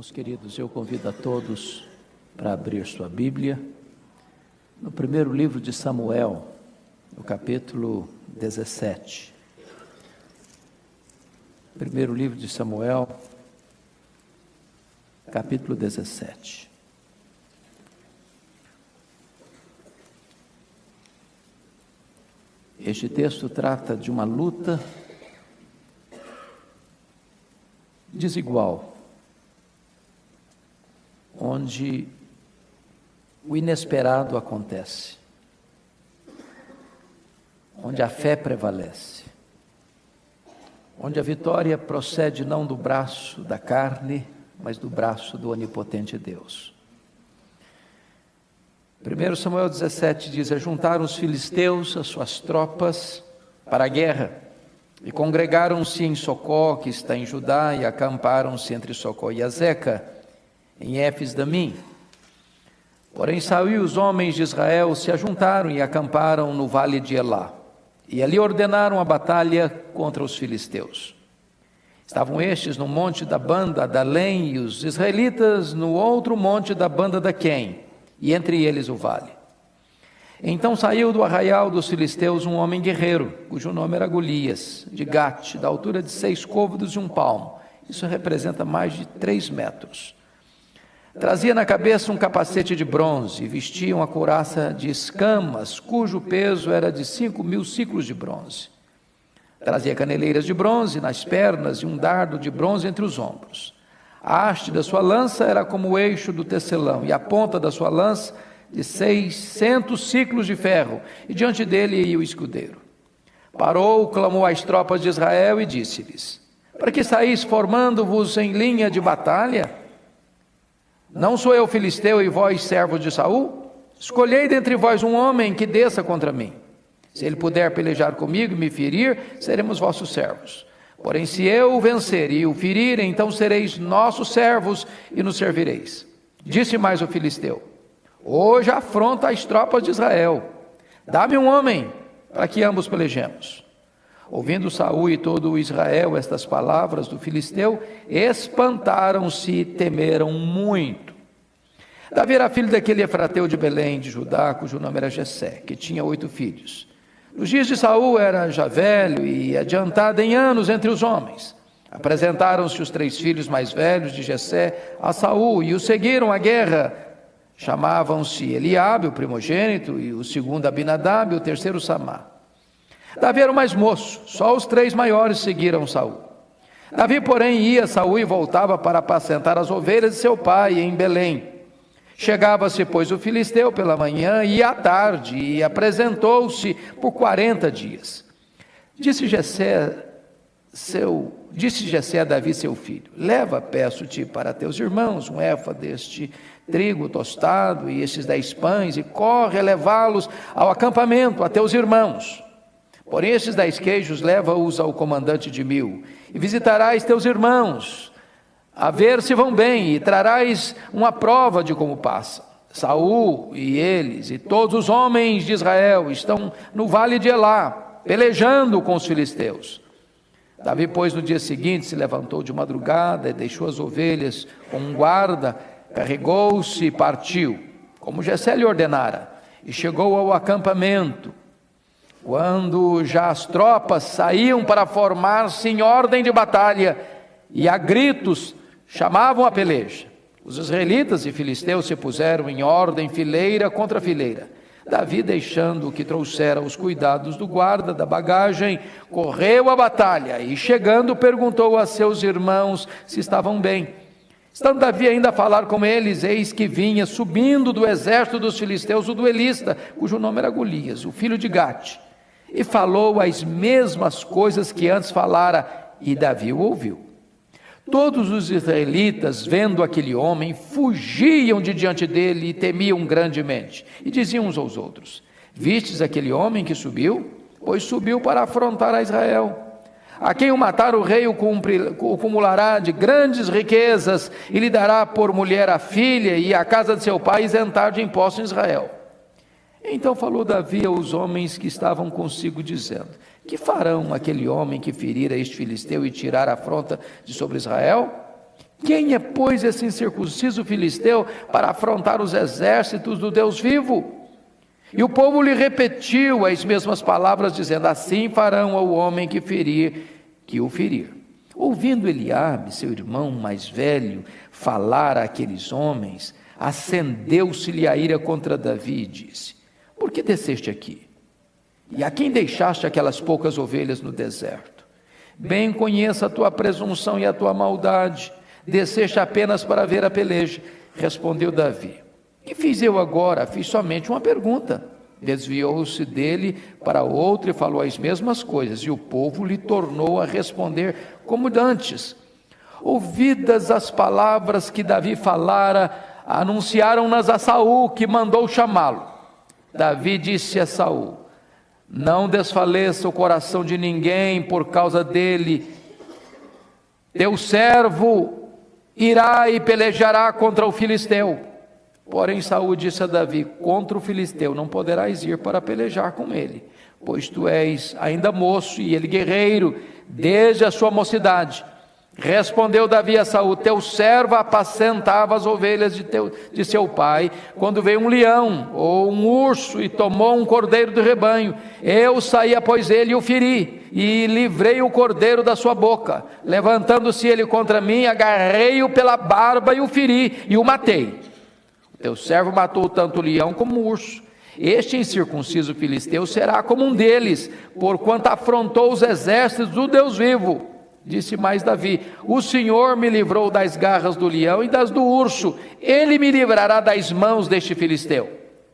Irmãos queridos, eu convido a todos para abrir sua Bíblia no primeiro livro de Samuel, no capítulo 17. Primeiro livro de Samuel, capítulo 17. Este texto trata de uma luta desigual, onde o inesperado acontece, onde a fé prevalece, onde a vitória procede não do braço da carne, mas do braço do onipotente Deus. 1 Samuel 17 diz: ajuntaram os filisteus as suas tropas para a guerra, e congregaram-se em Socó, que está em Judá, e acamparam-se entre Socó e Azeca, em Éfes-Damim. Porém Saul e os homens de Israel se ajuntaram e acamparam no vale de Elá, e ali ordenaram a batalha contra os filisteus. Estavam estes no monte da banda da Além, e os israelitas no outro monte da banda da Quém, e entre eles o vale. Então saiu do arraial dos filisteus um homem guerreiro, cujo nome era Golias, de Gate, da altura de 6 côvados e 1 palmo. Isso representa mais de 3 metros. Trazia na cabeça um capacete de bronze, e vestia uma couraça de escamas, cujo peso era de 5.000 siclos de bronze. Trazia caneleiras de bronze nas pernas e um dardo de bronze entre os ombros. A haste da sua lança era como o eixo do tecelão, e a ponta da sua lança de 600 siclos de ferro, e diante dele ia o escudeiro. Parou, clamou às tropas de Israel e disse-lhes: para que saís formando-vos em linha de batalha? Não sou eu filisteu e vós servos de Saul? Escolhei dentre vós um homem que desça contra mim. Se ele puder pelejar comigo e me ferir, seremos vossos servos. Porém, se eu o vencer e o ferir, então sereis nossos servos e nos servireis. Disse mais o filisteu: hoje afronta as tropas de Israel. Dá-me um homem para que ambos pelejemos. Ouvindo Saul e todo o Israel estas palavras do filisteu, espantaram-se e temeram muito. Davi era filho daquele efrateu de Belém, de Judá, cujo nome era Jessé, que tinha 8 filhos. Nos dias de Saul era já velho e adiantado em anos entre os homens. Apresentaram-se os 3 filhos mais velhos de Jessé a Saul e o seguiram à guerra. Chamavam-se Eliabe, o primogênito, e o segundo Abinadab, e o terceiro Samá. Davi era o mais moço, só os 3 maiores seguiram Saul. Davi, porém, ia a Saul e voltava para apacentar as ovelhas de seu pai em Belém. Chegava-se, pois, o filisteu pela manhã e à tarde, e apresentou-se por 40 dias. Disse Jessé a Davi, seu filho: leva, peço-te, para teus irmãos um éfa deste trigo tostado e estes 10 pães, e corre a levá-los ao acampamento, a teus irmãos. Porém estes 10 queijos leva-os ao comandante de 1000, e visitarás teus irmãos, a ver se vão bem, e trarás uma prova de como passa. Saul e eles e todos os homens de Israel estão no vale de Elá, pelejando com os filisteus. Davi, pois, no dia seguinte se levantou de madrugada e deixou as ovelhas com um guarda, carregou-se e partiu, como Jessé lhe ordenara, e chegou ao acampamento. Quando já as tropas saíam para formar-se em ordem de batalha, e a gritos chamavam a peleja, os israelitas e filisteus se puseram em ordem, fileira contra fileira. Davi, deixando o que trouxera os cuidados do guarda da bagagem, correu à batalha, e chegando perguntou a seus irmãos se estavam bem. Estando Davi ainda a falar com eles, eis que vinha subindo do exército dos filisteus o duelista, cujo nome era Golias, o filho de Gate, e falou as mesmas coisas que antes falara, e Davi o ouviu. Todos os israelitas, vendo aquele homem, fugiam de diante dele e temiam grandemente, e diziam uns aos outros: vistes aquele homem que subiu? Pois subiu para afrontar a Israel. A quem o matar, o rei o cumulará de grandes riquezas, e lhe dará por mulher a filha, e a casa de seu pai isentar de impostos em Israel. Então falou Davi aos homens que estavam consigo, dizendo: que farão aquele homem que ferir a este filisteu e tirar a afronta de sobre Israel? Quem é, pois, esse incircunciso filisteu para afrontar os exércitos do Deus vivo? E o povo lhe repetiu as mesmas palavras, dizendo: assim farão ao homem que o ferir. Ouvindo Eliabe, seu irmão mais velho, falar àqueles homens, acendeu-se-lhe a ira contra Davi e disse: por que desceste aqui? E a quem deixaste aquelas poucas ovelhas no deserto? Bem conheço a tua presunção e a tua maldade. Desceste apenas para ver a peleja. Respondeu Davi: que fiz eu agora? Fiz somente uma pergunta. Desviou-se dele para outro e falou as mesmas coisas, e o povo lhe tornou a responder como dantes. Ouvidas as palavras que Davi falara, anunciaram-nas a Saul, que mandou chamá-lo. Davi disse a Saul: não desfaleça o coração de ninguém por causa dele. Teu servo irá e pelejará contra o filisteu. Porém Saul disse a Davi: contra o filisteu não poderás ir para pelejar com ele, pois tu és ainda moço e ele guerreiro desde a sua mocidade. Respondeu Davi a Saul: teu servo apacentava as ovelhas de seu pai, quando veio um leão ou um urso e tomou um cordeiro do rebanho. Eu saí após ele e o feri, e livrei o cordeiro da sua boca. Levantando-se ele contra mim, agarrei-o pela barba e o feri, e o matei. Teu servo matou tanto o leão como o urso. Este incircunciso filisteu será como um deles, porquanto afrontou os exércitos do Deus vivo. Disse mais Davi: o Senhor me livrou das garras do leão e das do urso, ele me livrará das mãos deste filisteu.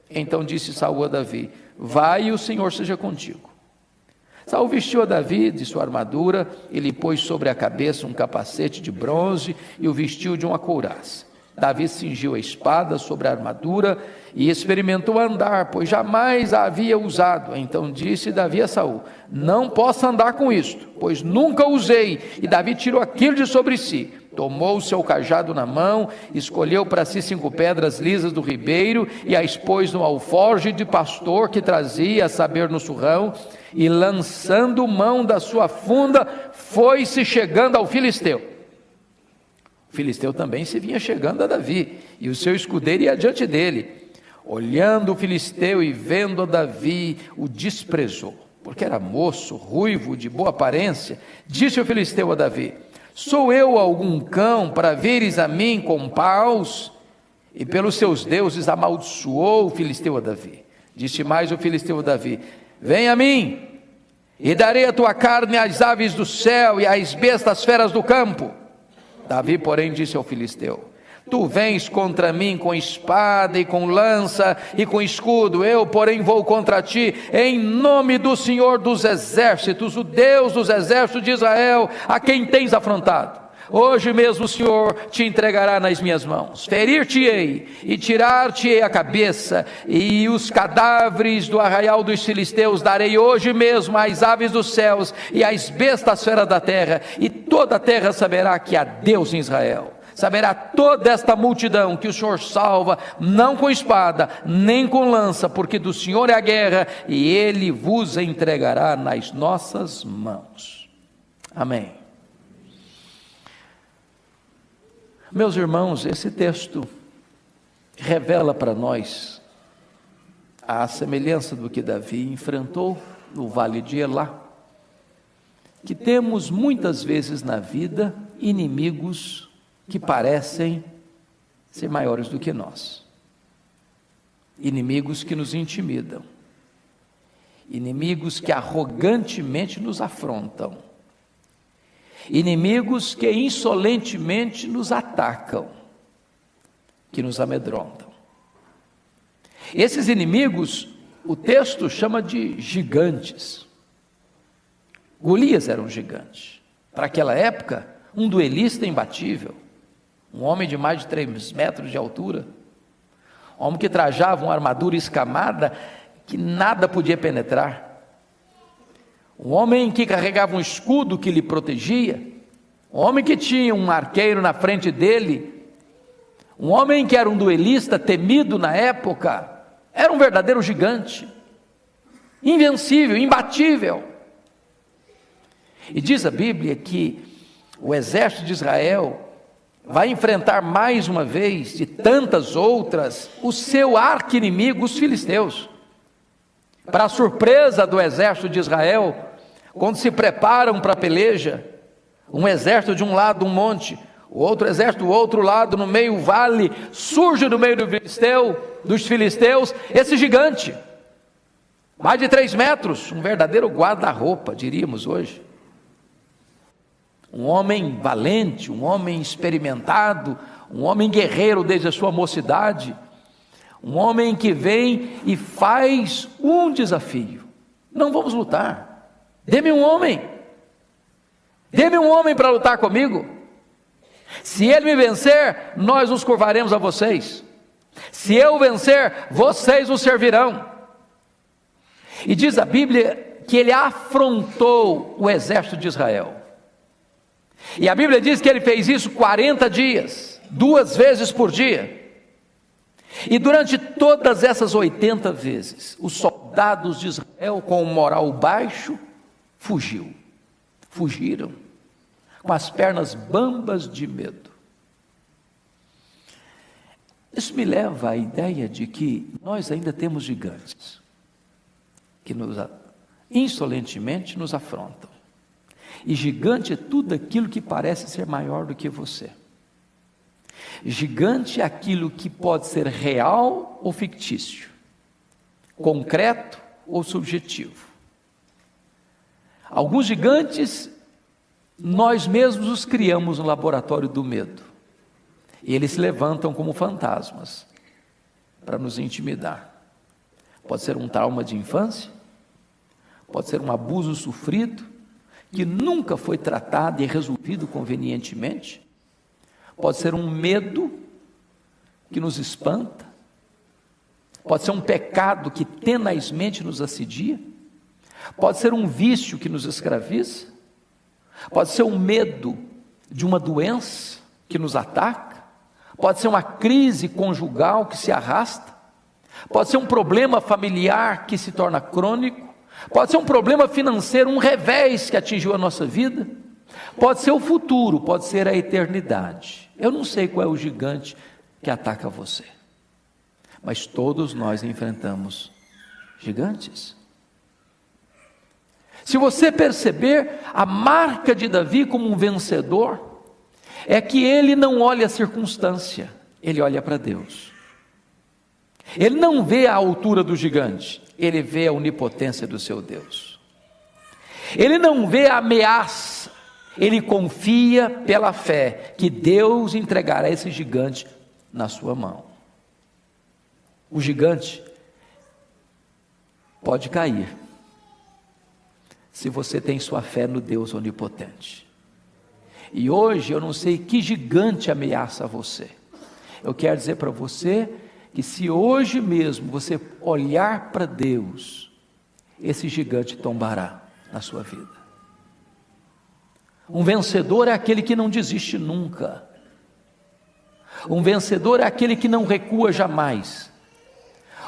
Então disse Saul a Davi: vai e o Senhor seja contigo. Saul vestiu a Davi de sua armadura, e lhe pôs sobre a cabeça um capacete de bronze e o vestiu de uma couraça. Davi cingiu a espada sobre a armadura e experimentou andar, pois jamais a havia usado. Então disse Davi a Saul: não posso andar com isto, pois nunca usei. E Davi tirou aquilo de sobre si, tomou o seu cajado na mão, escolheu para si 5 pedras lisas do ribeiro e as pôs no alforje de pastor que trazia, a saber, no surrão, e lançando mão da sua funda, foi-se chegando ao filisteu. O filisteu também se vinha chegando a Davi, e o seu escudeiro ia adiante dele. Olhando o filisteu e vendo a Davi, o desprezou, porque era moço, ruivo, de boa aparência. Disse o filisteu a Davi: sou eu algum cão para vires a mim com paus? E pelos seus deuses amaldiçoou o filisteu a Davi. Disse mais o filisteu a Davi: vem a mim, e darei a tua carne às aves do céu e às bestas feras do campo. Davi, porém, disse ao filisteu: tu vens contra mim com espada e com lança e com escudo, eu, porém, vou contra ti em nome do Senhor dos exércitos, o Deus dos exércitos de Israel, a quem tens afrontado. Hoje mesmo o Senhor te entregará nas minhas mãos. Ferir-te-ei e tirar-te-ei a cabeça, e os cadáveres do arraial dos filisteus darei hoje mesmo às aves dos céus e às bestas feras da terra, e toda a terra saberá que há Deus em Israel. Saberá toda esta multidão que o Senhor salva, não com espada, nem com lança, porque do Senhor é a guerra, e Ele vos entregará nas nossas mãos. Amém. Meus irmãos, esse texto revela para nós a semelhança do que Davi enfrentou no vale de Elá, que temos muitas vezes na vida inimigos que parecem ser maiores do que nós, inimigos que nos intimidam, inimigos que arrogantemente nos afrontam, inimigos que insolentemente nos atacam, que nos amedrontam. Esses inimigos, o texto chama de gigantes. Golias era um gigante. Para aquela época, um duelista imbatível, um homem de mais de 3 metros de altura, um homem que trajava uma armadura escamada que nada podia penetrar, um homem que carregava um escudo que lhe protegia, um homem que tinha um arqueiro na frente dele, um homem que era um duelista temido na época, era um verdadeiro gigante, invencível, imbatível. E diz a Bíblia que o exército de Israel vai enfrentar mais uma vez, de tantas outras, o seu arqui-inimigo, os filisteus. Para a surpresa do exército de Israel, quando se preparam para a peleja, um exército de um lado, um monte, o outro exército do outro lado, no meio, o vale, surge no meio dos filisteus, esse gigante, mais de 3 metros, um verdadeiro guarda-roupa, diríamos hoje. Um homem valente, um homem experimentado, um homem guerreiro desde a sua mocidade, um homem que vem e faz um desafio: não vamos lutar, dê-me um homem para lutar comigo. Se ele me vencer, nós nos curvaremos a vocês. Se eu vencer, vocês o servirão. E diz a Bíblia que ele afrontou o exército de Israel. E a Bíblia diz que ele fez isso 40 dias, 2 vezes por dia. E durante todas essas 80 vezes, os soldados de Israel, com o moral baixo, fugiram, com as pernas bambas de medo. Isso me leva à ideia de que nós ainda temos gigantes, que insolentemente nos afrontam. E gigante é tudo aquilo que parece ser maior do que você. Gigante é aquilo que pode ser real ou fictício, concreto ou subjetivo. Alguns gigantes nós mesmos os criamos no laboratório do medo. E eles se levantam como fantasmas para nos intimidar. Pode ser um trauma de infância, pode ser um abuso sofrido que nunca foi tratado e resolvido convenientemente. Pode ser um medo que nos espanta, pode ser um pecado que tenazmente nos assedia, pode ser um vício que nos escraviza, pode ser um medo de uma doença que nos ataca, pode ser uma crise conjugal que se arrasta, pode ser um problema familiar que se torna crônico, pode ser um problema financeiro, um revés que atingiu a nossa vida, pode ser o futuro, pode ser a eternidade. Eu não sei qual é o gigante que ataca você, mas todos nós enfrentamos gigantes. Se você perceber a marca de Davi como um vencedor, é que ele não olha a circunstância, ele olha para Deus. Ele não vê a altura do gigante, ele vê a onipotência do seu Deus. Ele não vê a ameaça, ele confia pela fé que Deus entregará esse gigante na sua mão. O gigante pode cair se você tem sua fé no Deus onipotente. E hoje eu não sei que gigante ameaça você. Eu quero dizer para você que se hoje mesmo você olhar para Deus, esse gigante tombará na sua vida. Um vencedor é aquele que não desiste nunca. Um vencedor é aquele que não recua jamais.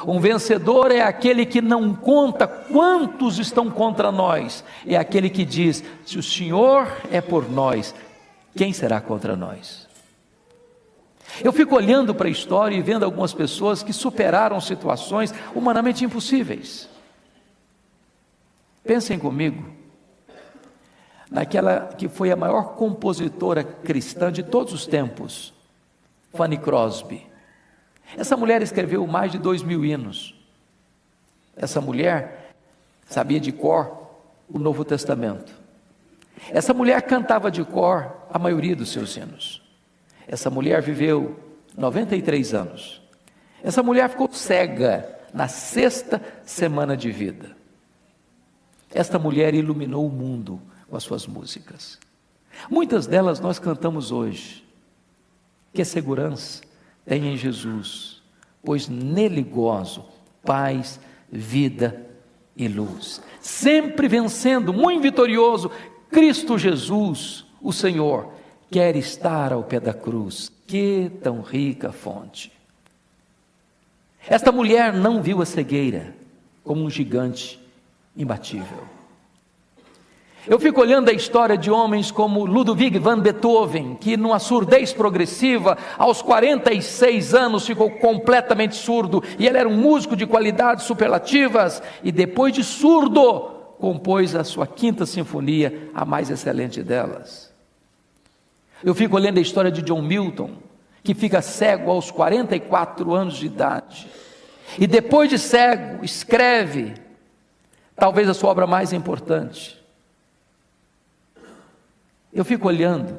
Um vencedor é aquele que não conta quantos estão contra nós. É aquele que diz: se o Senhor é por nós, quem será contra nós? Eu fico olhando para a história e vendo algumas pessoas que superaram situações humanamente impossíveis. Pensem comigo naquela que foi a maior compositora cristã de todos os tempos, Fanny Crosby. Essa mulher escreveu mais de 2.000 hinos. Essa mulher sabia de cor o Novo Testamento. Essa mulher cantava de cor a maioria dos seus hinos. Essa mulher viveu 93 anos. Essa mulher ficou cega na 6ª semana de vida. Esta mulher iluminou o mundo com as suas músicas. Muitas delas nós cantamos hoje. Que segurança tem em Jesus, pois nele gozo, paz, vida e luz. Sempre vencendo, muito vitorioso, Cristo Jesus, o Senhor, quer estar ao pé da cruz. Que tão rica fonte! Esta mulher não viu a cegueira como um gigante imbatível. Eu fico olhando a história de homens como Ludwig van Beethoven, que numa surdez progressiva, aos 46 anos ficou completamente surdo, e ele era um músico de qualidades superlativas, e depois de surdo, compôs a sua quinta sinfonia, a mais excelente delas. Eu fico olhando a história de John Milton, que fica cego aos 44 anos de idade, e depois de cego, escreve, talvez a sua obra mais importante. Eu fico olhando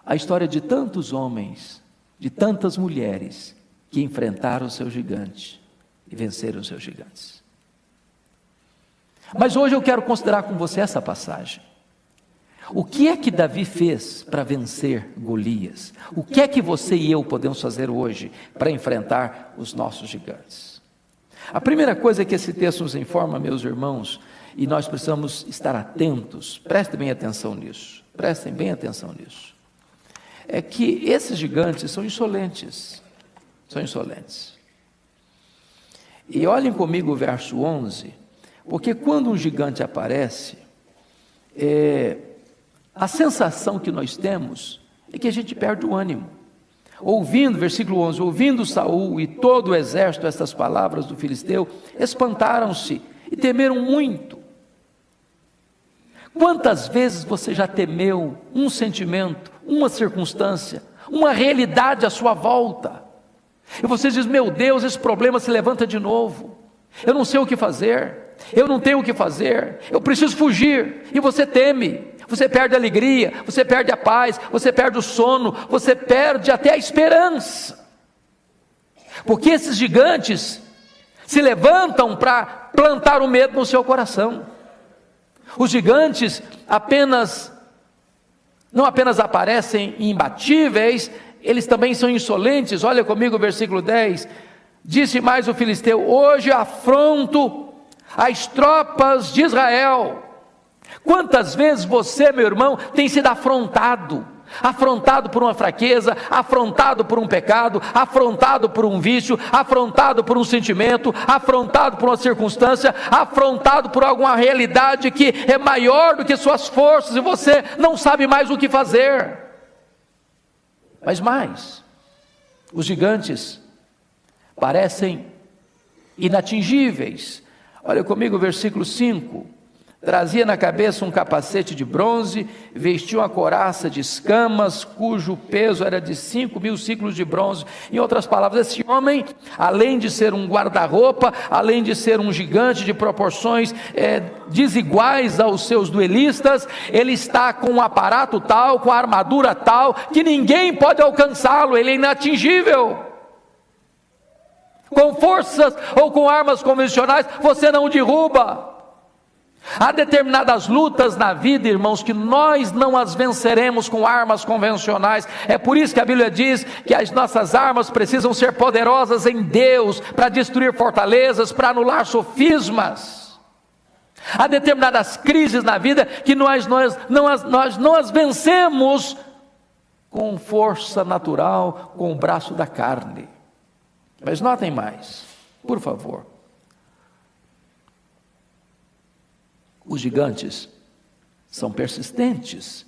a história de tantos homens, de tantas mulheres, que enfrentaram o seu gigante e venceram os seus gigantes. Mas hoje eu quero considerar com você essa passagem. O que é que Davi fez para vencer Golias? O que é que você e eu podemos fazer hoje para enfrentar os nossos gigantes? A primeira coisa que esse texto nos informa, meus irmãos, e nós precisamos estar atentos, prestem bem atenção nisso, é que esses gigantes são insolentes, E olhem comigo o verso 11, porque quando um gigante aparece, a sensação que nós temos é que a gente perde o ânimo. Versículo 11, ouvindo Saul e todo o exército estas palavras do filisteu, espantaram-se e temeram muito. Quantas vezes você já temeu um sentimento, uma circunstância, uma realidade à sua volta, e você diz, meu Deus, esse problema se levanta de novo, eu não sei o que fazer, eu não tenho o que fazer, eu preciso fugir, e você teme, você perde a alegria, você perde a paz, você perde o sono, você perde até a esperança, porque esses gigantes se levantam para plantar o medo no seu coração. Os gigantes não apenas aparecem imbatíveis, eles também são insolentes. Olha comigo o versículo 10, disse mais o filisteu, hoje afronto as tropas de Israel. Quantas vezes você, meu irmão, tem sido afrontado por uma fraqueza, afrontado por um pecado, afrontado por um vício, afrontado por um sentimento, afrontado por uma circunstância, afrontado por alguma realidade que é maior do que suas forças e você não sabe mais o que fazer. Mas mais, os gigantes parecem inatingíveis. Olha comigo o versículo 5, trazia na cabeça um capacete de bronze, vestia uma couraça de escamas, cujo peso era de 5.000 ciclos de bronze. Em outras palavras, esse homem, além de ser um guarda-roupa, além de ser um gigante de proporções desiguais aos seus duelistas, ele está com um aparato tal, com a armadura tal, que ninguém pode alcançá-lo, ele é inatingível. Com forças ou com armas convencionais, você não o derruba. Há determinadas lutas na vida, irmãos, que nós não as venceremos com armas convencionais. É por isso que a Bíblia diz que as nossas armas precisam ser poderosas em Deus, para destruir fortalezas, para anular sofismas. Há determinadas crises na vida que nós não as vencemos com força natural, com o braço da carne. Mas notem mais, por favor. Os gigantes são persistentes,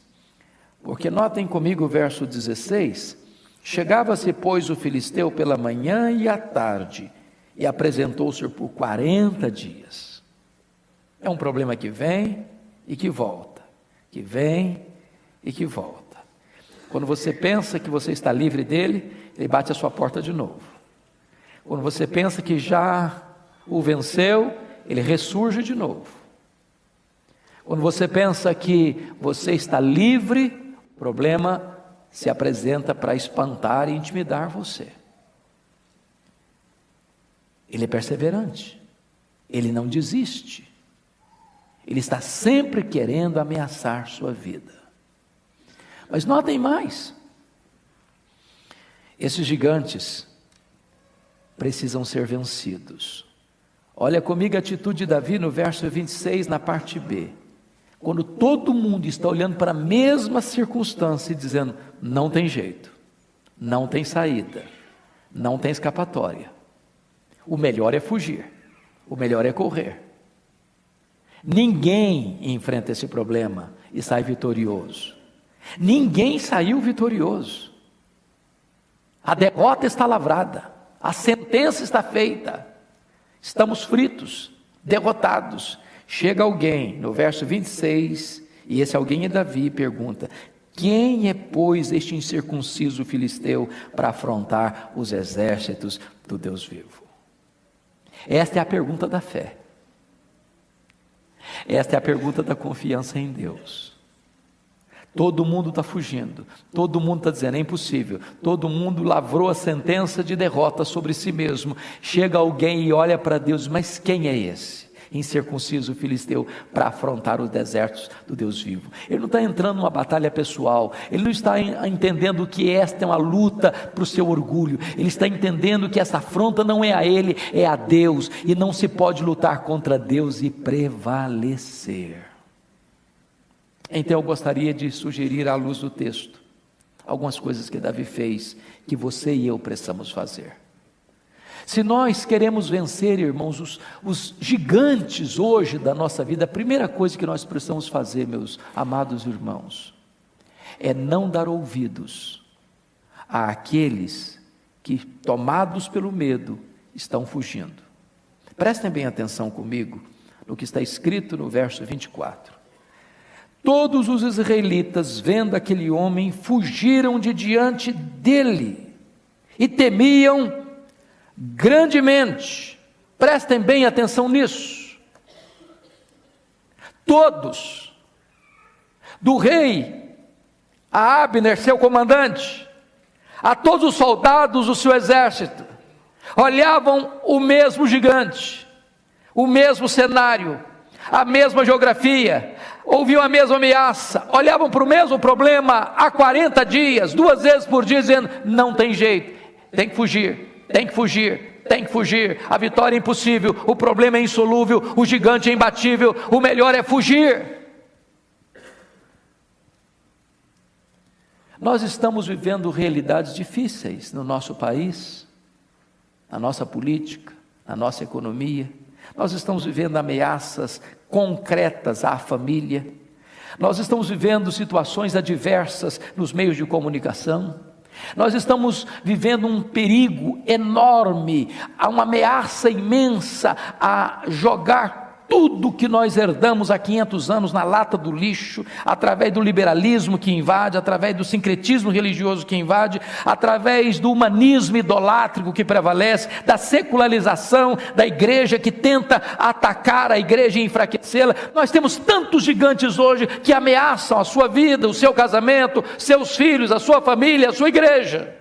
porque notem comigo o verso 16, chegava-se pois o filisteu pela manhã e à tarde, e apresentou-se por 40 dias, é um problema que vem e que volta, que vem e que volta, quando você pensa que você está livre dele, ele bate a sua porta de novo, quando você pensa que já o venceu, ele ressurge de novo. Quando você pensa que você está livre, o problema se apresenta para espantar e intimidar você. Ele é perseverante, ele não desiste, ele está sempre querendo ameaçar sua vida. Mas notem mais, esses gigantes precisam ser vencidos. Olha comigo a atitude de Davi no verso 26, na parte B. Quando todo mundo está olhando para a mesma circunstância e dizendo, não tem jeito, não tem saída, não tem escapatória, o melhor é fugir, o melhor é correr. Ninguém enfrenta esse problema e sai vitorioso. Ninguém saiu vitorioso. A derrota está lavrada, a sentença está feita, estamos fritos, derrotados. Chega alguém, no verso 26, e esse alguém é Davi, pergunta: quem é, pois, este incircunciso filisteu para afrontar os exércitos do Deus vivo? Esta é a pergunta da fé. Esta é a pergunta da confiança em Deus. Todo mundo está fugindo, todo mundo está dizendo é impossível, todo mundo lavrou a sentença de derrota sobre si mesmo. Chega alguém e olha para Deus: mas quem é esse incircunciso filisteu para afrontar os desertos do Deus vivo? Ele não está entrando numa batalha pessoal, ele não está entendendo que esta é uma luta para o seu orgulho, ele está entendendo que essa afronta não é a ele, é a Deus, e não se pode lutar contra Deus e prevalecer. Então eu gostaria de sugerir, à luz do texto, algumas coisas que Davi fez, que você e eu precisamos fazer. Se nós queremos vencer, irmãos, os gigantes hoje da nossa vida, a primeira coisa que nós precisamos fazer, meus amados irmãos, é não dar ouvidos àqueles que, tomados pelo medo, estão fugindo. Prestem bem atenção comigo no que está escrito no verso 24. Todos os israelitas, vendo aquele homem, fugiram de diante dele e temiam grandemente. Prestem bem atenção nisso. Todos, do rei a Abner, seu comandante, a todos os soldados do seu exército, olhavam o mesmo gigante, o mesmo cenário, a mesma geografia, ouviam a mesma ameaça, olhavam para o mesmo problema há 40 dias, 2 vezes por dia, dizendo: não tem jeito, tem que fugir, tem que fugir, tem que fugir, a vitória é impossível, o problema é insolúvel, o gigante é imbatível, o melhor é fugir. Nós estamos vivendo realidades difíceis no nosso país, na nossa política, na nossa economia. Nós estamos vivendo ameaças concretas à família. Nós estamos vivendo situações adversas nos meios de comunicação. Nós estamos vivendo um perigo enorme, há uma ameaça imensa a jogar tudo que nós herdamos há 500 anos na lata do lixo, através do liberalismo que invade, através do sincretismo religioso que invade, através do humanismo idolátrico que prevalece, da secularização da igreja que tenta atacar a igreja e enfraquecê-la. Nós temos tantos gigantes hoje que ameaçam a sua vida, o seu casamento, seus filhos, a sua família, a sua igreja.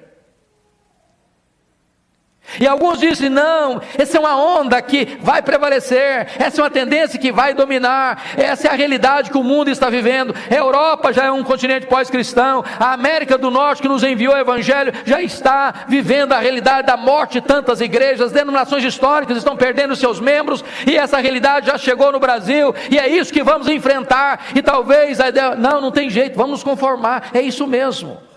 E alguns dizem: não, essa é uma onda que vai prevalecer, essa é uma tendência que vai dominar, essa é a realidade que o mundo está vivendo. A Europa já é um continente pós-cristão, a América do Norte, que nos enviou o Evangelho, já está vivendo a realidade da morte de tantas igrejas, as denominações históricas estão perdendo seus membros, e essa realidade já chegou no Brasil, e é isso que vamos enfrentar. E talvez a ideia: não tem jeito, vamos nos conformar, é isso mesmo.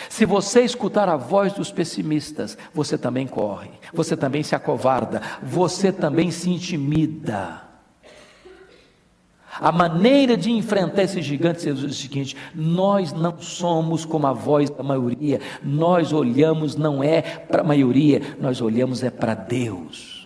Se você escutar a voz dos pessimistas, você também corre, você também se acovarda, você também se intimida. A maneira de enfrentar esses gigantes é o seguinte: nós não somos como a voz da maioria, nós olhamos não é para a maioria, nós olhamos é para Deus.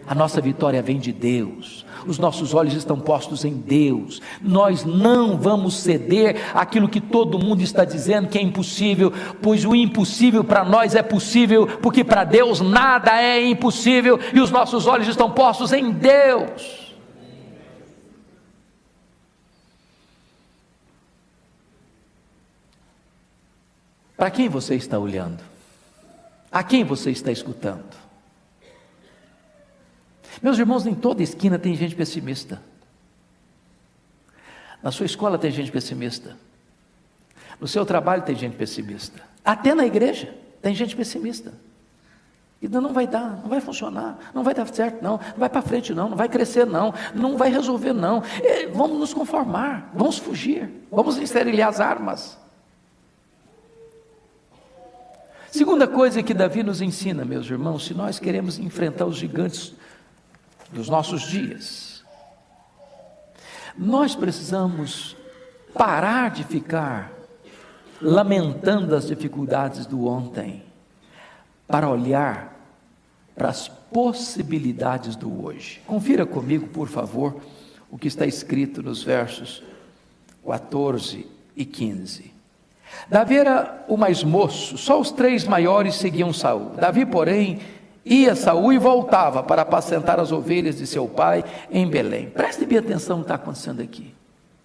A nossa vitória vem de Deus, os nossos olhos estão postos em Deus. Nós não vamos ceder àquilo que todo mundo está dizendo que é impossível, pois o impossível para nós é possível, porque para Deus nada é impossível, e os nossos olhos estão postos em Deus. Para quem você está olhando? A quem você está escutando? Meus irmãos, em toda esquina tem gente pessimista. Na sua escola tem gente pessimista. No seu trabalho tem gente pessimista. Até na igreja tem gente pessimista. E não vai dar, não vai funcionar, não vai dar certo não vai para frente não vai crescer não vai resolver não. Vamos nos conformar, vamos fugir, vamos esterilizar as armas. Segunda coisa que Davi nos ensina, meus irmãos, se nós queremos enfrentar os gigantes dos nossos dias, Nós precisamos parar de ficar lamentando as dificuldades do ontem, para olhar para as possibilidades do hoje. Confira comigo, por favor, o que está escrito nos versos 14 e 15. Davi era o mais moço, só os 3 maiores seguiam Saul. Davi, porém, ia a Saul e voltava para apacentar as ovelhas de seu pai em Belém. Preste bem atenção no que está acontecendo aqui.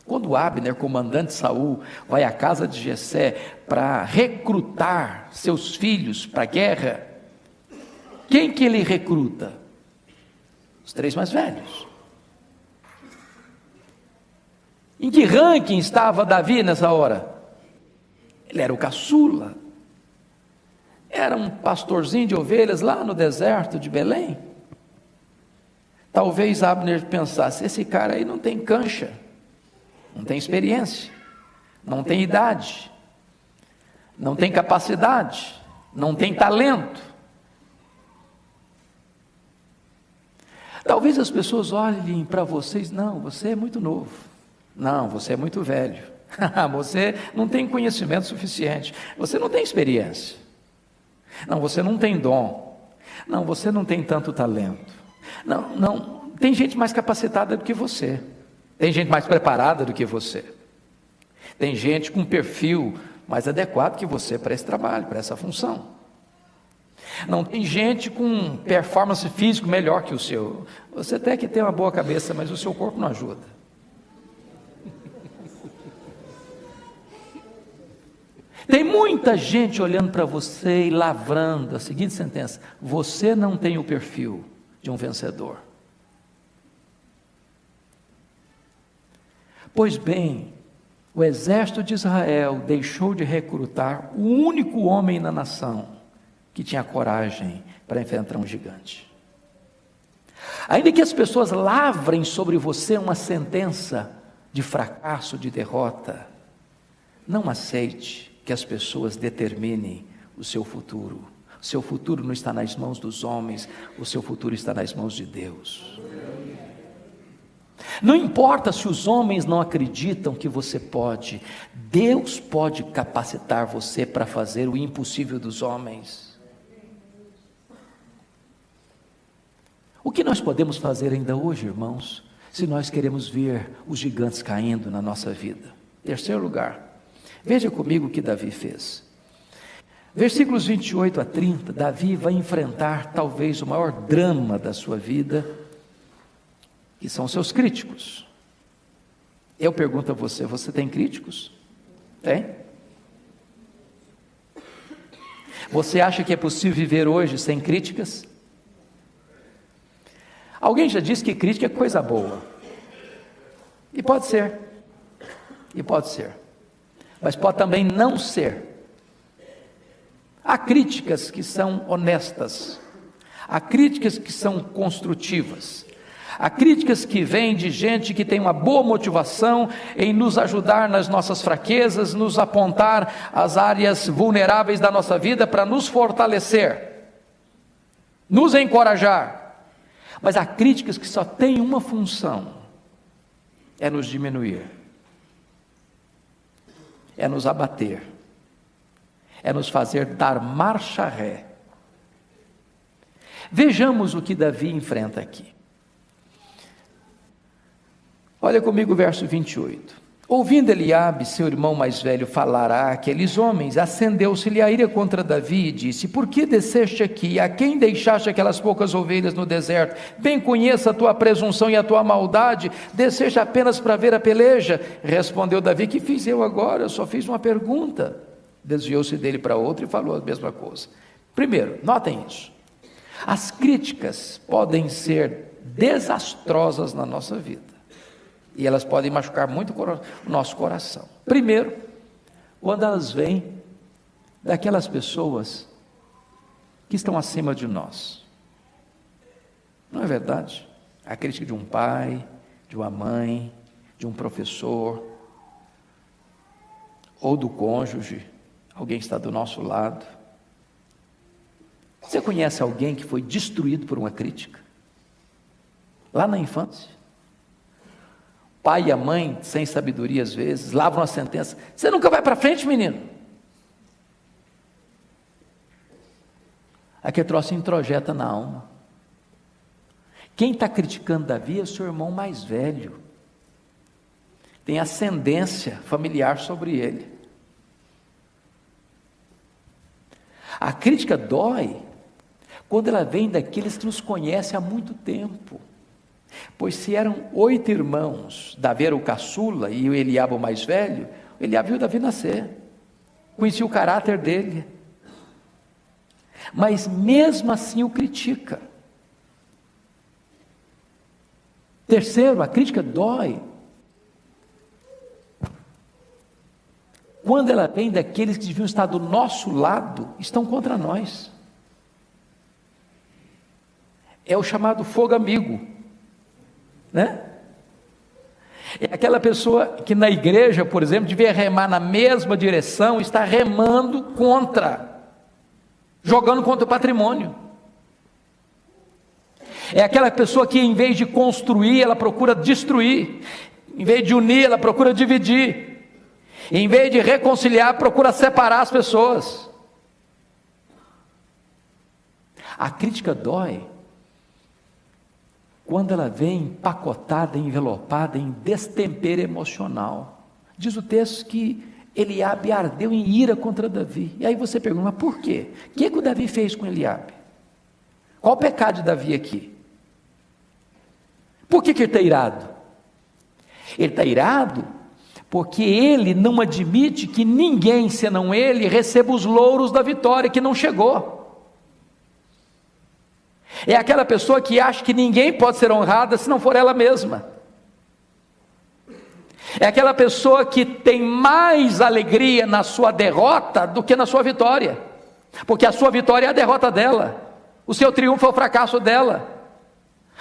Quando Abner, comandante de Saul, vai à casa de Jessé para recrutar seus filhos para a guerra, quem que ele recruta? Os 3 mais velhos. Em que ranking estava Davi nessa hora? Ele era o caçula. Era um pastorzinho de ovelhas lá no deserto de Belém. Talvez Abner pensasse, esse cara aí não tem cancha, não tem experiência, não tem idade, não tem capacidade, não tem talento. Talvez as pessoas olhem para vocês, não, você é muito novo, não, você é muito velho, você não tem conhecimento suficiente, você não tem experiência, não, você não tem dom, não, você não tem tanto talento, não, tem gente mais capacitada do que você, tem gente mais preparada do que você, tem gente com perfil mais adequado que você para esse trabalho, para essa função. Não, tem gente com performance físico melhor que o seu. Você até que tem uma boa cabeça, mas o seu corpo não ajuda. Tem muita gente olhando para você e lavrando a seguinte sentença: você não tem o perfil de um vencedor. Pois bem, o exército de Israel deixou de recrutar o único homem na nação que tinha coragem para enfrentar um gigante. Ainda que as pessoas lavrem sobre você uma sentença de fracasso, de derrota, não aceite que as pessoas determinem o seu futuro. O seu futuro não está nas mãos dos homens, o seu futuro está nas mãos de Deus. Não importa se os homens não acreditam que você pode, Deus pode capacitar você para fazer o impossível dos homens. O que nós podemos fazer ainda hoje, irmãos, se nós queremos ver os gigantes caindo na nossa vida? Terceiro lugar, veja comigo o que Davi fez. Versículos 28 a 30, Davi vai enfrentar talvez o maior drama da sua vida, que são seus críticos. Eu pergunto a você, você tem críticos? Tem? Você acha que é possível viver hoje sem críticas? Alguém já disse que crítica é coisa boa. E pode ser. E pode ser. Mas pode também não ser. Há críticas que são honestas. Há críticas que são construtivas. Há críticas que vêm de gente que tem uma boa motivação em nos ajudar nas nossas fraquezas, nos apontar as áreas vulneráveis da nossa vida para nos fortalecer, nos encorajar. Mas há críticas que só têm uma função: é nos diminuir, é nos abater, é nos fazer dar marcha ré. Vejamos o que Davi enfrenta aqui. Olha comigo o verso 28. Ouvindo Eliabe, seu irmão mais velho, falar a aqueles homens, acendeu-se-lhe a ira contra Davi e disse: por que desceste aqui? A quem deixaste aquelas poucas ovelhas no deserto? Bem conheço a tua presunção e a tua maldade, desceste apenas para ver a peleja. Respondeu Davi: que fiz eu agora? Eu só fiz uma pergunta. Desviou-se dele para outro e falou a mesma coisa. Primeiro, notem isso. As críticas podem ser desastrosas na nossa vida. E elas podem machucar muito o nosso coração. Primeiro, quando elas vêm daquelas pessoas que estão acima de nós. Não é verdade? A crítica de um pai, de uma mãe, de um professor, ou do cônjuge, alguém está do nosso lado. Você conhece alguém que foi destruído por uma crítica? Lá na infância? pai e a mãe, sem sabedoria às vezes, lavam a sentença. Você nunca vai para frente, menino. Aquele troço introjeta na alma. Quem está criticando Davi é o seu irmão mais velho. Tem ascendência familiar sobre ele. A crítica dói quando ela vem daqueles que nos conhecem há muito tempo. Pois se eram 8 irmãos, Davi era o caçula e o Eliabe o mais velho, o Eliabe viu Davi nascer, conhecia o caráter dele, mas mesmo assim o critica. Terceiro, a crítica dói quando ela vem daqueles que deviam estar do nosso lado, estão contra nós. É o chamado fogo amigo, né? É aquela pessoa que na igreja, por exemplo, devia remar na mesma direção, está remando contra, jogando contra o patrimônio. É aquela pessoa que em vez de construir, ela procura destruir, em vez de unir, ela procura dividir, em vez de reconciliar, procura separar as pessoas. A crítica dói quando ela vem empacotada, envelopada em destempero emocional. Diz o texto que Eliabe ardeu em ira contra Davi. E aí você pergunta, mas por quê? O que o Davi fez com Eliabe? Qual o pecado de Davi aqui? Por que ele está irado? Ele está irado porque ele não admite que ninguém, senão ele, receba os louros da vitória que não chegou. É aquela pessoa que acha que ninguém pode ser honrada se não for ela mesma. É aquela pessoa que tem mais alegria na sua derrota do que na sua vitória, porque a sua vitória é a derrota dela, o seu triunfo é o fracasso dela,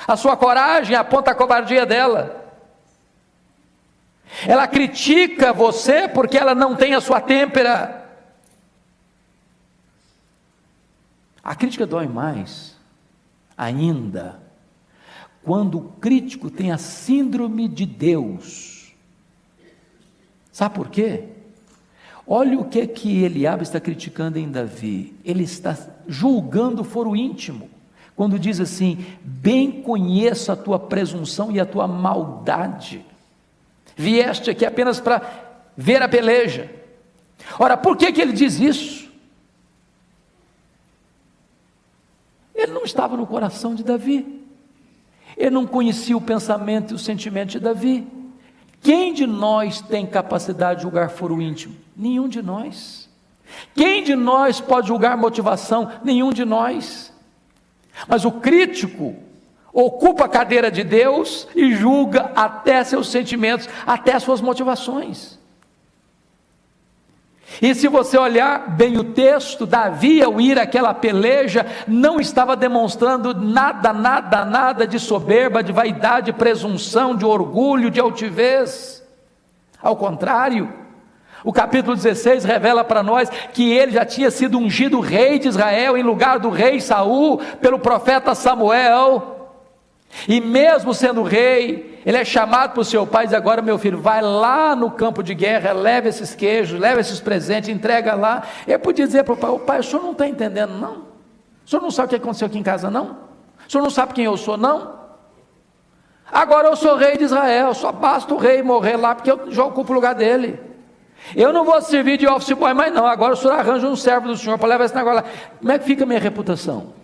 a sua coragem aponta a covardia dela. Ela critica você porque ela não tem a sua têmpera. A crítica dói mais ainda quando o crítico tem a síndrome de Deus. Sabe por quê? Olha o que Eliabe está criticando em Davi. Ele está julgando o foro íntimo, quando diz assim: bem conheço a tua presunção e a tua maldade, vieste aqui apenas para ver a peleja. Ora, por que ele diz isso? Ele não estava no coração de Davi, ele não conhecia o pensamento e o sentimento de Davi. Quem de nós tem capacidade de julgar foro íntimo? Nenhum de nós. Quem de nós pode julgar motivação? Nenhum de nós. Mas o crítico ocupa a cadeira de Deus e julga até seus sentimentos, até suas motivações. E se você olhar bem o texto, Davi, ao ir àquela peleja, não estava demonstrando nada de soberba, de vaidade, de presunção, de orgulho, de altivez. Ao contrário, o capítulo 16 revela para nós que ele já tinha sido ungido rei de Israel, em lugar do rei Saul, pelo profeta Samuel. E mesmo sendo rei, ele é chamado por seu pai e diz: agora meu filho, vai lá no campo de guerra, leva esses queijos, leva esses presentes, entrega lá. Ele podia dizer para o pai: o pai, o senhor não está entendendo não? O senhor não sabe o que aconteceu aqui em casa não? O senhor não sabe quem eu sou não? Agora eu sou rei de Israel, só basta o rei morrer lá, porque eu já ocupo o lugar dele. Eu não vou servir de office boy mais não, agora o senhor arranja um servo do senhor para levar esse negócio lá. Como é que fica a minha reputação?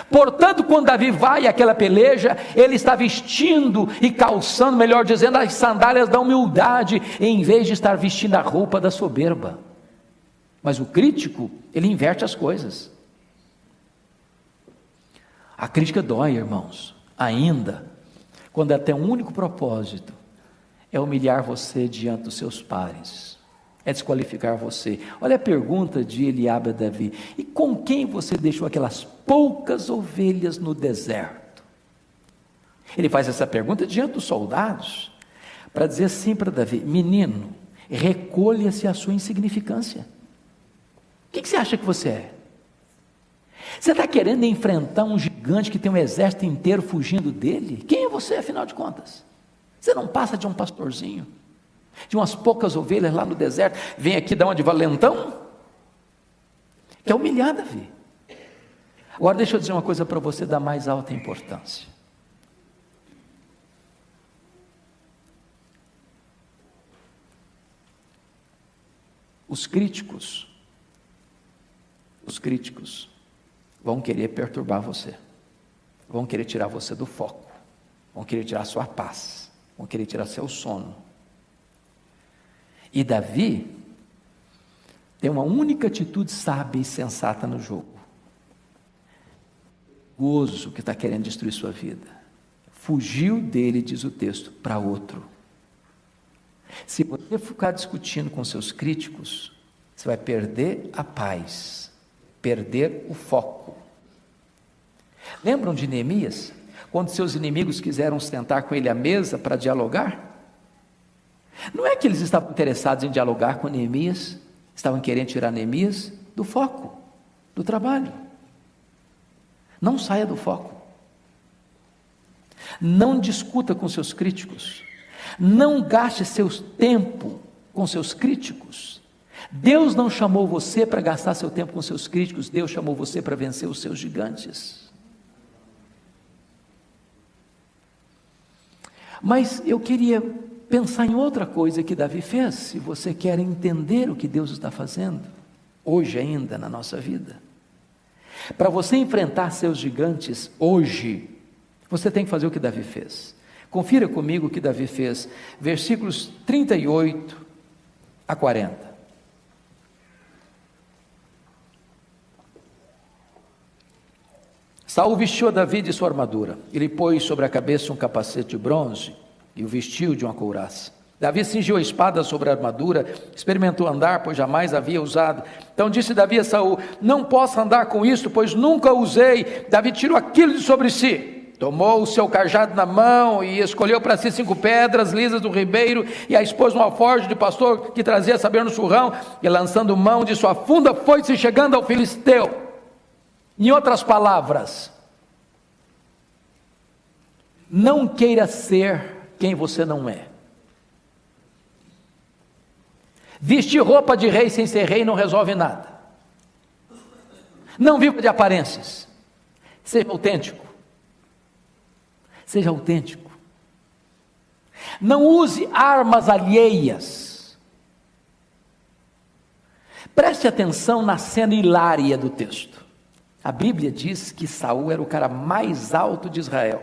Portanto, quando Davi vai àquela peleja, ele está vestindo e calçando, melhor dizendo, as sandálias da humildade, em vez de estar vestindo a roupa da soberba. Mas o crítico, ele inverte as coisas. A crítica dói, irmãos, ainda, quando ela tem um único propósito: é humilhar você diante dos seus pares, é desqualificar você. Olha a pergunta de Eliabe a Davi: e com quem você deixou aquelas poucas ovelhas no deserto? Ele faz essa pergunta diante dos soldados, para dizer assim para Davi: menino, recolha-se a sua insignificância. O que você acha que você é? Você está querendo enfrentar um gigante que tem um exército inteiro fugindo dele? Quem é você, afinal de contas? Você não passa de um pastorzinho, de umas poucas ovelhas lá no deserto, vem aqui dar uma de valentão? Quer humilhar Davi. Agora deixa eu dizer uma coisa para você da mais alta importância. Os críticos vão querer perturbar você, vão querer tirar você do foco, vão querer tirar sua paz, vão querer tirar seu sono. E Davi tem uma única atitude sábia e sensata no jogo. O gozo que está querendo destruir sua vida fugiu dele, diz o texto, para outro. Se você ficar discutindo com seus críticos, você vai perder a paz, perder o foco. Lembram de Neemias? Quando seus inimigos quiseram sentar com ele à mesa para dialogar? Não é que eles estavam interessados em dialogar com Neemias, estavam querendo tirar Neemias do foco, do trabalho. Não saia do foco. Não discuta com seus críticos. Não gaste seu tempo com seus críticos. Deus não chamou você para gastar seu tempo com seus críticos, Deus chamou você para vencer os seus gigantes. Mas eu queria pensar em outra coisa que Davi fez, se você quer entender o que Deus está fazendo, hoje ainda na nossa vida. Para você enfrentar seus gigantes hoje, você tem que fazer o que Davi fez. Confira comigo o que Davi fez, versículos 38 a 40. Saul vestiu a Davi de sua armadura, ele pôs sobre a cabeça um capacete de bronze e o vestiu de uma couraça. Davi cingiu a espada sobre a armadura, experimentou andar, pois jamais havia usado. Então disse Davi a Saul: não posso andar com isto, pois nunca usei. Davi tirou aquilo de sobre si, tomou o seu cajado na mão e escolheu para si 5 pedras lisas do ribeiro e a expôs numa forja de pastor que trazia saber no churrão, e lançando mão de sua funda foi-se chegando ao filisteu. Em outras palavras, não queira ser quem você não é. Vestir roupa de rei sem ser rei não resolve nada. Não viva de aparências. Seja autêntico. Seja autêntico. Não use armas alheias. Preste atenção na cena hilária do texto. A Bíblia diz que Saul era o cara mais alto de Israel.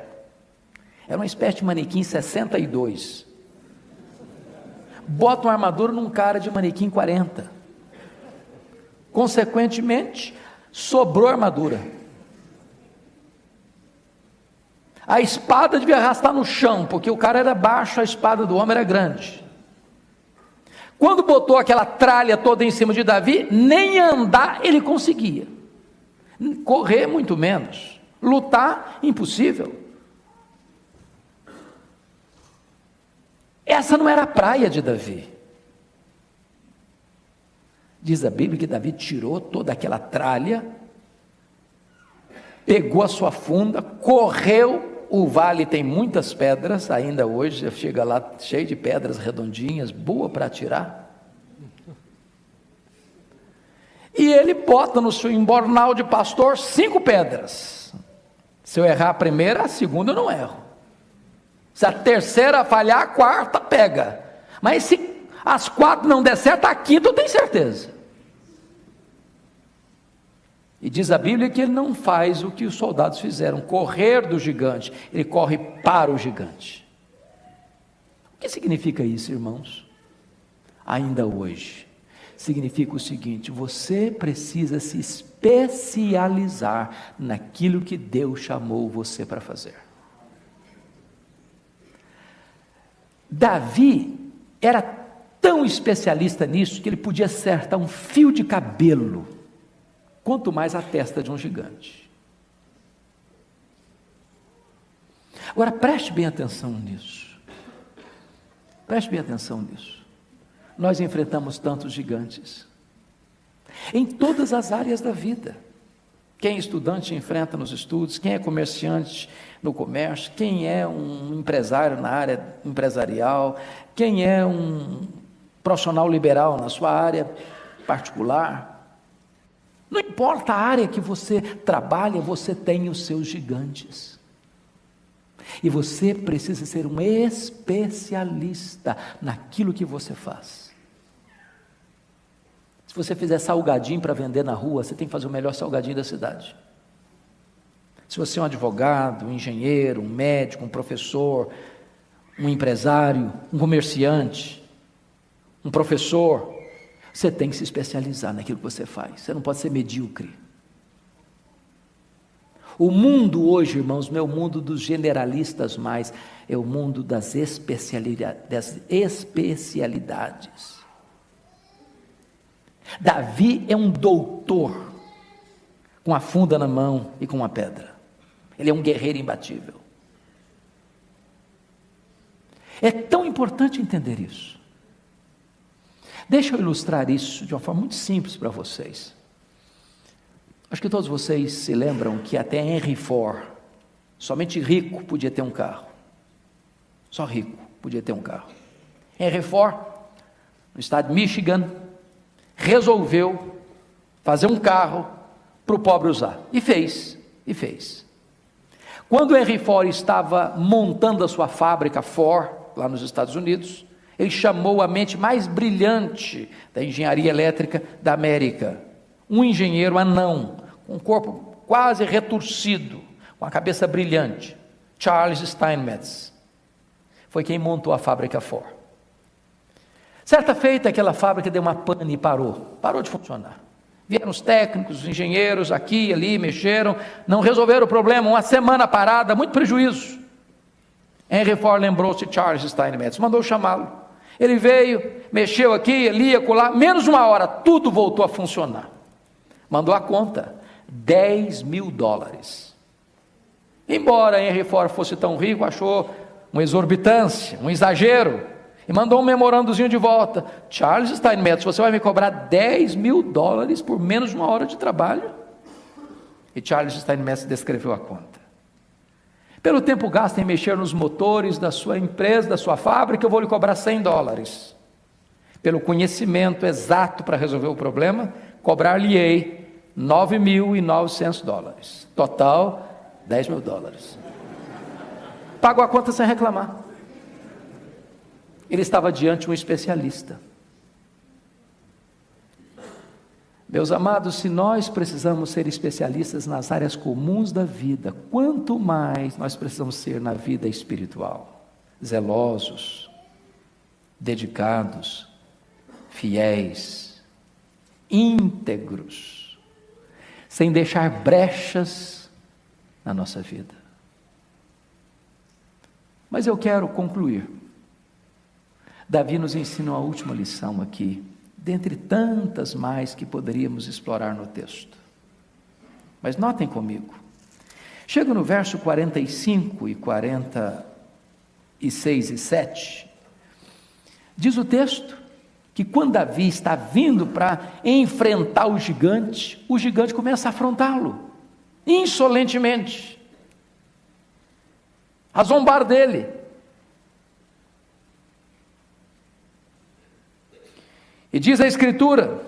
Era uma espécie de manequim 62. Bota uma armadura num cara de manequim 40. Consequentemente, sobrou a armadura. A espada devia arrastar no chão, porque o cara era baixo, a espada do homem era grande. Quando botou aquela tralha toda em cima de Davi, nem andar ele conseguia. Correr muito menos. Lutar, impossível. Essa não era a praia de Davi. Diz a Bíblia que Davi tirou toda aquela tralha, pegou a sua funda, correu. O vale tem muitas pedras, ainda hoje chega lá cheio de pedras redondinhas, boa para atirar. E ele bota no seu embornal de pastor 5 pedras. Se eu errar a primeira, a segunda eu não erro. Se a terceira falhar, a quarta pega. Mas se as 4 não der certo, a quinta eu tenho certeza. E diz a Bíblia que ele não faz o que os soldados fizeram, correr do gigante, ele corre para o gigante. O que significa isso, irmãos? Ainda hoje, significa o seguinte: você precisa se especializar naquilo que Deus chamou você para fazer. Davi era tão especialista nisso que ele podia acertar um fio de cabelo, quanto mais a testa de um gigante. Agora preste bem atenção nisso. Preste bem atenção nisso. Nós enfrentamos tantos gigantes, em todas as áreas da vida. Quem é estudante enfrenta nos estudos, quem é comerciante no comércio, quem é um empresário na área empresarial, quem é um profissional liberal na sua área particular. Não importa a área que você trabalha, você tem os seus gigantes. E você precisa ser um especialista naquilo que você faz. Se você fizer salgadinho para vender na rua, você tem que fazer o melhor salgadinho da cidade. Se você é um advogado, um engenheiro, um médico, um professor, um empresário, um comerciante, um professor, você tem que se especializar naquilo que você faz. Você não pode ser medíocre. O mundo hoje, irmãos, não é o mundo dos generalistas mais, é o mundo das especialidades. Davi é um doutor, com a funda na mão e com uma pedra. Ele é um guerreiro imbatível. É tão importante entender isso. Deixa eu ilustrar isso de uma forma muito simples para vocês. Acho que todos vocês se lembram que até Henry Ford, somente rico podia ter um carro. Só rico podia ter um carro. Henry Ford, no estado de Michigan, resolveu fazer um carro para o pobre usar. E fez. Quando Henry Ford estava montando a sua fábrica Ford, lá nos Estados Unidos, ele chamou a mente mais brilhante da engenharia elétrica da América, um engenheiro anão, com um corpo quase retorcido, com a cabeça brilhante, Charles Steinmetz. Foi quem montou a fábrica Ford. Certa feita, aquela fábrica deu uma pane e parou de funcionar. Vieram os técnicos, os engenheiros, aqui e ali, mexeram, não resolveram o problema, uma semana parada, muito prejuízo. Henry Ford lembrou-se de Charles Steinmetz, mandou chamá-lo. Ele veio, mexeu aqui, ali, acolá, menos de uma hora, tudo voltou a funcionar. Mandou a conta, $10.000. Embora Henry Ford fosse tão rico, achou uma exorbitância, um exagero, e mandou um memorandozinho de volta. Charles Steinmetz, você vai me cobrar $10.000 por menos de uma hora de trabalho? E Charles Steinmetz descreveu a conta. Pelo tempo gasto em mexer nos motores da sua empresa, da sua fábrica, eu vou lhe cobrar $100. Pelo conhecimento exato para resolver o problema, cobrar-lhe-ei $9.900. Total, $10.000. Pagou a conta sem reclamar. Ele estava diante de um especialista. Meus amados, se nós precisamos ser especialistas nas áreas comuns da vida, quanto mais nós precisamos ser na vida espiritual, zelosos, dedicados, fiéis, íntegros, sem deixar brechas na nossa vida. Mas eu quero concluir. Davi nos ensina uma última lição aqui, dentre tantas mais que poderíamos explorar no texto. Mas notem comigo, chega no verso 45 e 46 e 7, diz o texto que quando Davi está vindo para enfrentar o gigante começa a afrontá-lo, insolentemente, a zombar dele. E diz a Escritura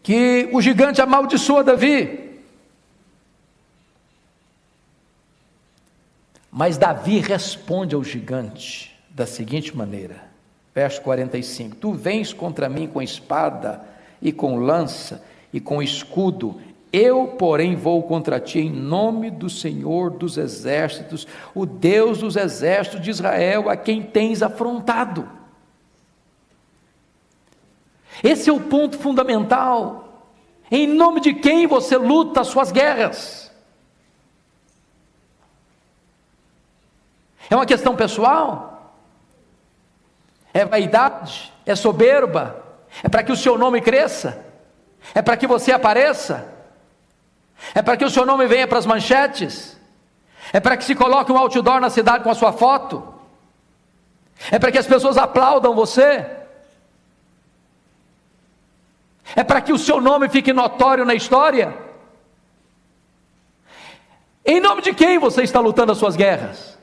que o gigante amaldiçoa Davi. Mas Davi responde ao gigante da seguinte maneira, verso 45: Tu vens contra mim com espada e com lança e com escudo, eu, porém, vou contra ti em nome do Senhor dos exércitos, o Deus dos exércitos de Israel, a quem tens afrontado. Esse é o ponto fundamental. Em nome de quem você luta as suas guerras? É uma questão pessoal? É vaidade? É soberba? É para que o seu nome cresça? É para que você apareça? É para que o seu nome venha para as manchetes? É para que se coloque um outdoor na cidade com a sua foto? É para que as pessoas aplaudam você? É para que o seu nome fique notório na história? Em nome de quem você está lutando as suas guerras?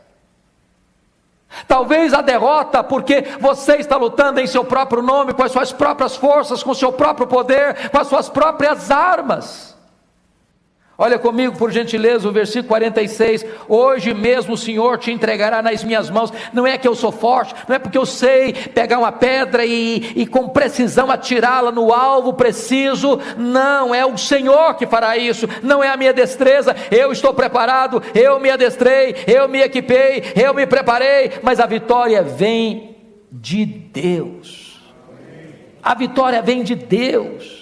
Talvez a derrota porque você está lutando em seu próprio nome, com as suas próprias forças, com o seu próprio poder, com as suas próprias armas. Olha comigo, por gentileza, o versículo 46, hoje mesmo o Senhor te entregará nas minhas mãos. Não é que eu sou forte, não é porque eu sei pegar uma pedra e com precisão atirá-la no alvo preciso, não, é o Senhor que fará isso, não é a minha destreza. Eu estou preparado, eu me adestrei, eu me equipei, eu me preparei, mas a vitória vem de Deus, a vitória vem de Deus.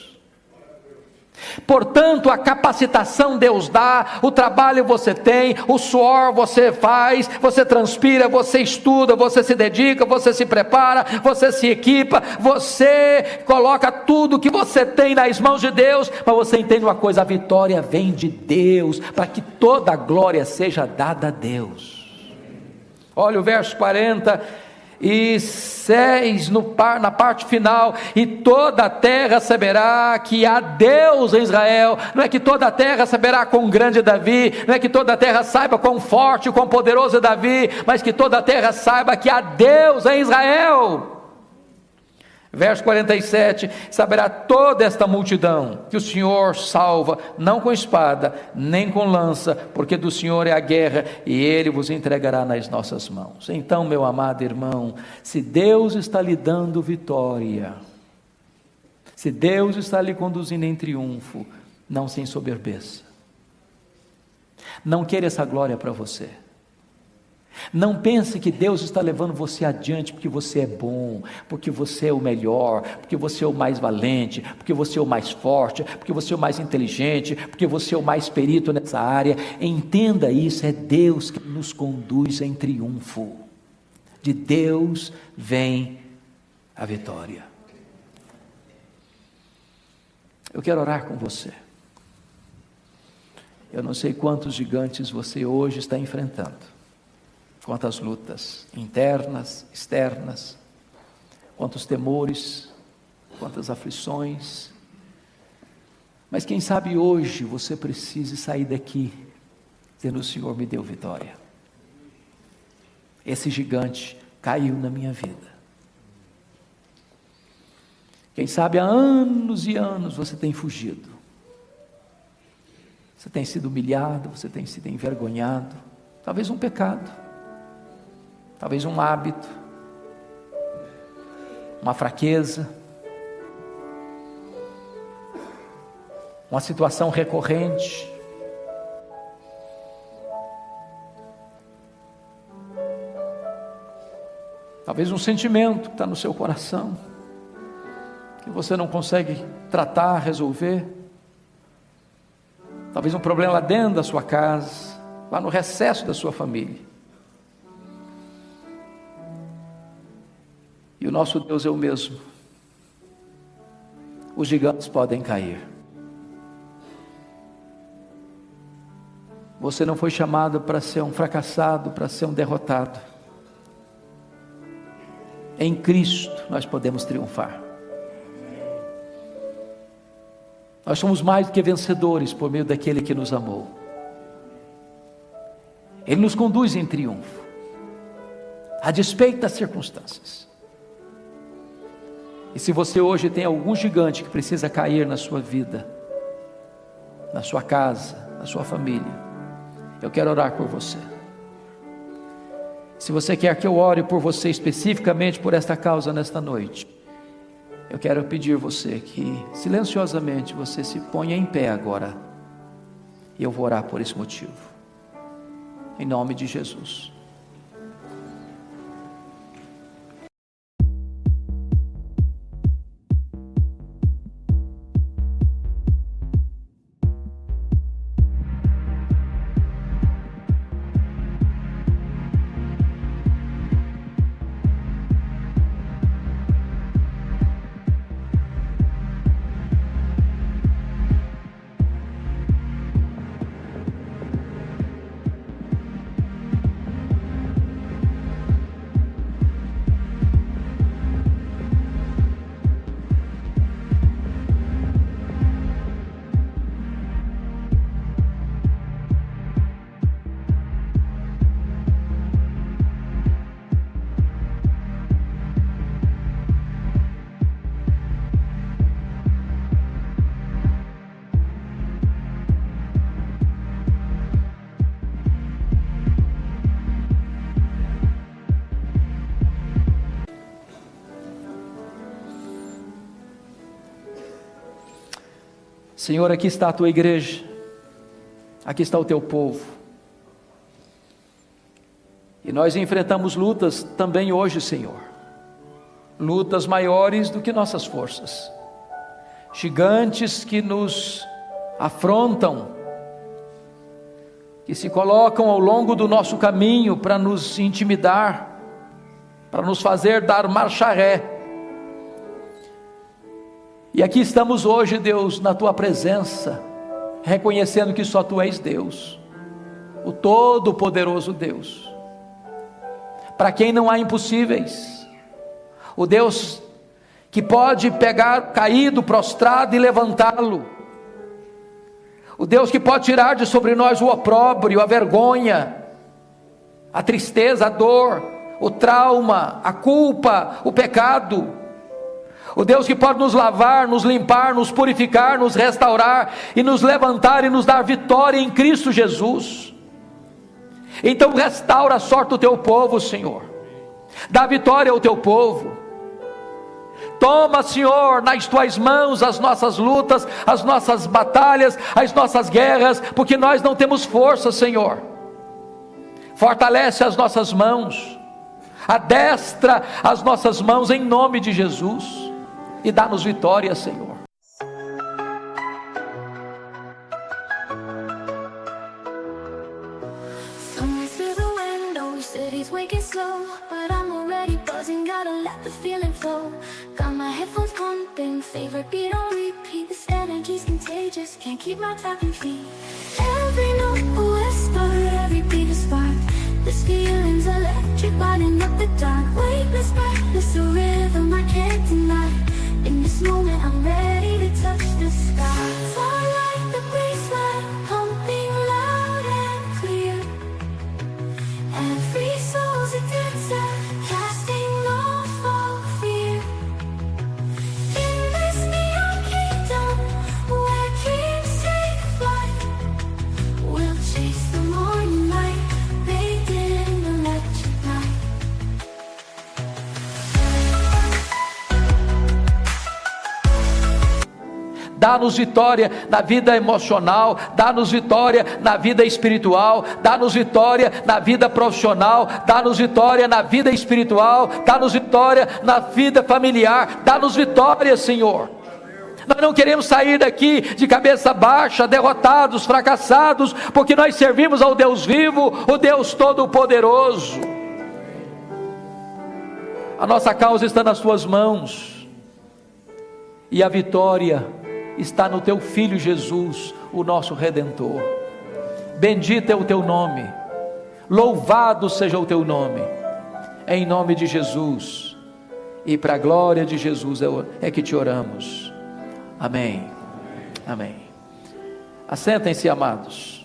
Portanto, a capacitação Deus dá, o trabalho você tem, o suor você faz, você transpira, você estuda, você se dedica, você se prepara, você se equipa, você coloca tudo que você tem nas mãos de Deus, mas você entende uma coisa, a vitória vem de Deus, para que toda a glória seja dada a Deus. Olha o verso 46, na parte final, e toda a terra saberá que há Deus em Israel. Não é que toda a terra saberá quão grande é Davi, não é que toda a terra saiba quão forte, quão poderoso é Davi, mas que toda a terra saiba que há Deus em Israel. Verso 47, saberá toda esta multidão que o Senhor salva, não com espada, nem com lança, porque do Senhor é a guerra, e Ele vos entregará nas nossas mãos. Então, meu amado irmão, se Deus está lhe dando vitória, se Deus está lhe conduzindo em triunfo, não se ensoberbeça, não queira essa glória para você. Não pense que Deus está levando você adiante porque você é bom, porque você é o melhor, porque você é o mais valente, porque você é o mais forte, porque você é o mais inteligente, porque você é o mais perito nessa área. Entenda isso, é Deus que nos conduz em triunfo. De Deus vem a vitória. Eu quero orar com você. Eu não sei quantos gigantes você hoje está enfrentando. Quantas lutas internas, externas, quantos temores, quantas aflições, mas quem sabe hoje você precise sair daqui, dizendo: o Senhor me deu vitória, esse gigante caiu na minha vida. Quem sabe há anos e anos você tem fugido, você tem sido humilhado, você tem sido envergonhado, talvez um pecado, talvez um hábito, uma fraqueza, uma situação recorrente. Talvez um sentimento que está no seu coração, que você não consegue tratar, resolver. Talvez um problema lá dentro da sua casa, lá no recesso da sua família. E o nosso Deus é o mesmo. Os gigantes podem cair. Você não foi chamado para ser um fracassado, para ser um derrotado. Em Cristo nós podemos triunfar. Nós somos mais do que vencedores por meio daquele que nos amou. Ele nos conduz em triunfo, a despeito das circunstâncias. E se você hoje tem algum gigante que precisa cair na sua vida, na sua casa, na sua família, eu quero orar por você. Se você quer que eu ore por você especificamente por esta causa nesta noite, eu quero pedir você que silenciosamente você se ponha em pé agora, e eu vou orar por esse motivo, em nome de Jesus. Senhor, aqui está a tua igreja, aqui está o teu povo, e nós enfrentamos lutas também hoje, Senhor, lutas maiores do que nossas forças, gigantes que nos afrontam, que se colocam ao longo do nosso caminho para nos intimidar, para nos fazer dar marcha ré. E aqui estamos hoje, Deus, na tua presença, reconhecendo que só tu és Deus, o Todo-Poderoso Deus, para quem não há impossíveis, o Deus que pode pegar caído, prostrado e levantá-lo, o Deus que pode tirar de sobre nós o opróbrio, a vergonha, a tristeza, a dor, o trauma, a culpa, o pecado, o Deus que pode nos lavar, nos limpar, nos purificar, nos restaurar e nos levantar e nos dar vitória em Cristo Jesus. Então restaura a sorte do teu povo, Senhor, dá vitória ao teu povo. Toma, Senhor, nas tuas mãos as nossas lutas, as nossas batalhas, as nossas guerras, porque nós não temos força, Senhor. Fortalece as nossas mãos, adestra as nossas mãos em nome de Jesus e dá-nos vitória, Senhor. Favorite beat on repeat. This energy's contagious. Can't keep my tapping feet. Every note a whisper, every beat a spark. This feeling's electric, lighting up the dark. Weightless, breathless, a rhythm I can't deny. In this moment I'm ready to touch the sky. Fly like the baseline, pumping loud and clear. Every soul's a dancer, casting off all fear. Dá-nos vitória na vida emocional, dá-nos vitória na vida espiritual, dá-nos vitória na vida profissional, dá-nos vitória na vida espiritual, dá-nos vitória na vida familiar, dá-nos vitória, Senhor. Nós não queremos sair daqui de cabeça baixa, derrotados, fracassados, porque nós servimos ao Deus vivo, o Deus Todo-Poderoso. A nossa causa está nas tuas mãos, e a vitória está no teu Filho Jesus, o nosso Redentor. Bendito é o teu nome, louvado seja o teu nome, em nome de Jesus, e para a glória de Jesus é que te oramos. Amém. Amém. Assentem-se, amados.